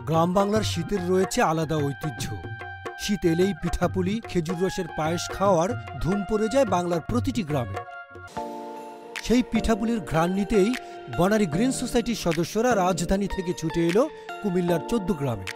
গ্রাম বাংলার শীতের রয়েছে আলাদা ঐতিহ্য। শীত এলেই পিঠাপুলি, খেজুর রসের পায়েস খাওয়ার ধুম পড়ে যায় বাংলার প্রতিটি গ্রামে। সেই পিঠাপুলির ঘ্রাণ নিতেই বনানী গ্রিন সোসাইটির সদস্যরা রাজধানী থেকে ছুটে এলো কুমিল্লার 14 গ্রামে।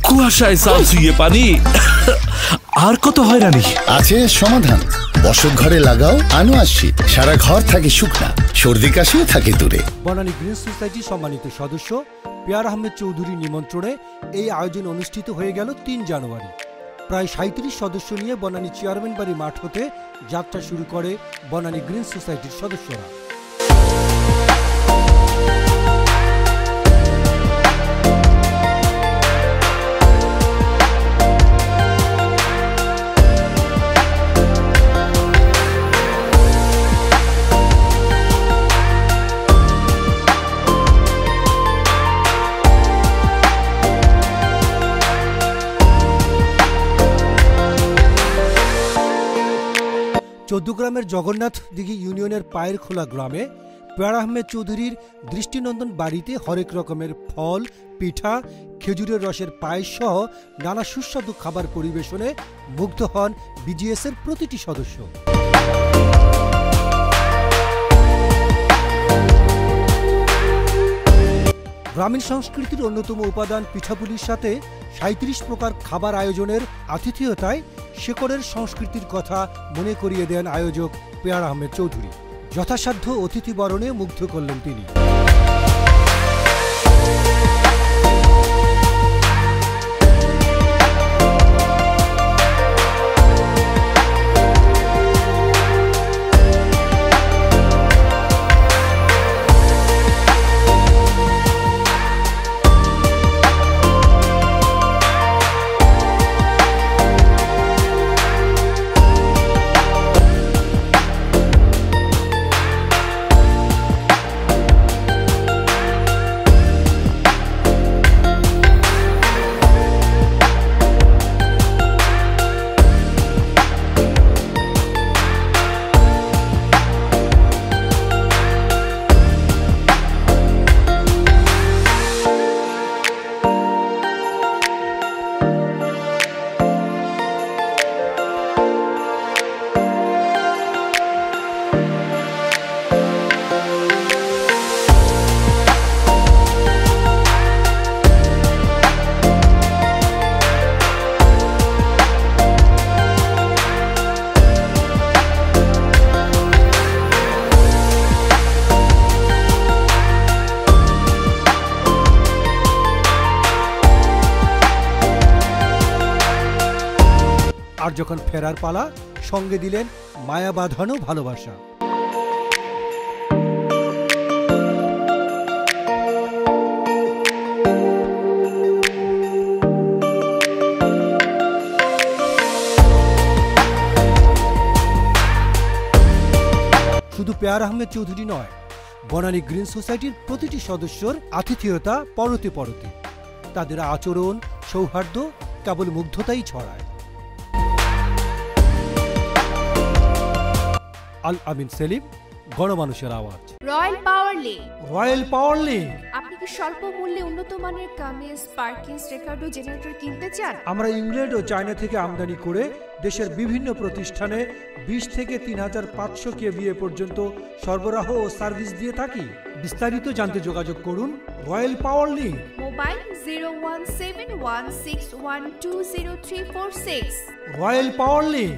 কুয়াশায় চাল ছুঁয়ে পানি আর কত হয়রানি আছে সমাধান। বসত ঘরে লাগাও আনোয়ার শীত, সারা ঘর থাকে শুকনা, সর্দি কাশিও থাকে দূরে। বনানী গ্রিন সোসাইটির সম্মানিত সদস্য পেয়ার আহমেদ চৌধুরীর নিমন্ত্রণে এই আয়োজন অনুষ্ঠিত হয়ে গেল 3 জানুয়ারি। প্রায় 37 সদস্য নিয়ে বনানী চেয়ারম্যান বাড়ি মাঠ হতে যাত্রা শুরু করে বনানী গ্রিন সোসাইটির সদস্যরা। চৌদ্দগ্রামের জগন্নাথ দিঘি ইউনিয়নের পায়ের খোলা গ্রামে পেয়ার আহমেদ চৌধুরীর দৃষ্টিনন্দন বাড়িতে হরেক রকমের ফল, পিঠা, খেজুরের রসের পায়েস সহ নানা সুস্বাদু খাবার পরিবেশনে মুগ্ধ হন বিজিএসের প্রতিটি সদস্য। গ্রামীণ সংস্কৃতির অন্যতম উপাদান পিঠাপুলির সাথে 37 প্রকার খাবার আয়োজনের আতিথেয়তায় শেকড়ের সংস্কৃতির কথা মনে করিয়ে দেন আয়োজক পেয়ার আহমেদ চৌধুরী। যথাসাধ্য অতিথি বরণে মুগ্ধ করলেন তিনি। আর যখন ফেরার পালা, সঙ্গে দিলেন মায়া বাঁধানো ভালোবাসা। শুধু পেয়ার আহমেদ চৌধুরী নয়, বনানী গ্রিন সোসাইটির প্রতিটি সদস্যর আতিথেয়তা পরতে পরতে। তাদের আচরণ, সৌহার্দ্য কেবল মুগ্ধতাই ছড়ায়। আল আমিন সেলিম, গণমানুষের আওয়াজ। রয়্যাল পাওয়ার লিঙ্ক। রয়্যাল পাওয়ার লিঙ্ক। আপনি কি স্বল্প মূল্যে উন্নত মানের কামিজ, পার্কিংস, রেকর্ডো জেনারেটর কিনতে চান? আমরা ইংল্যান্ড ও চায়না থেকে আমদানি করে দেশের বিভিন্ন প্রতিষ্ঠানে 20 থেকে 3500 কেভিএ পর্যন্ত সরবরাহ ও সার্ভিস দিয়ে থাকি। বিস্তারিত জানতে যোগাযোগ করুন রয়্যাল পাওয়ার লিঙ্ক। মোবাইল 01716120346। রয়্যাল পাওয়ার লিঙ্ক।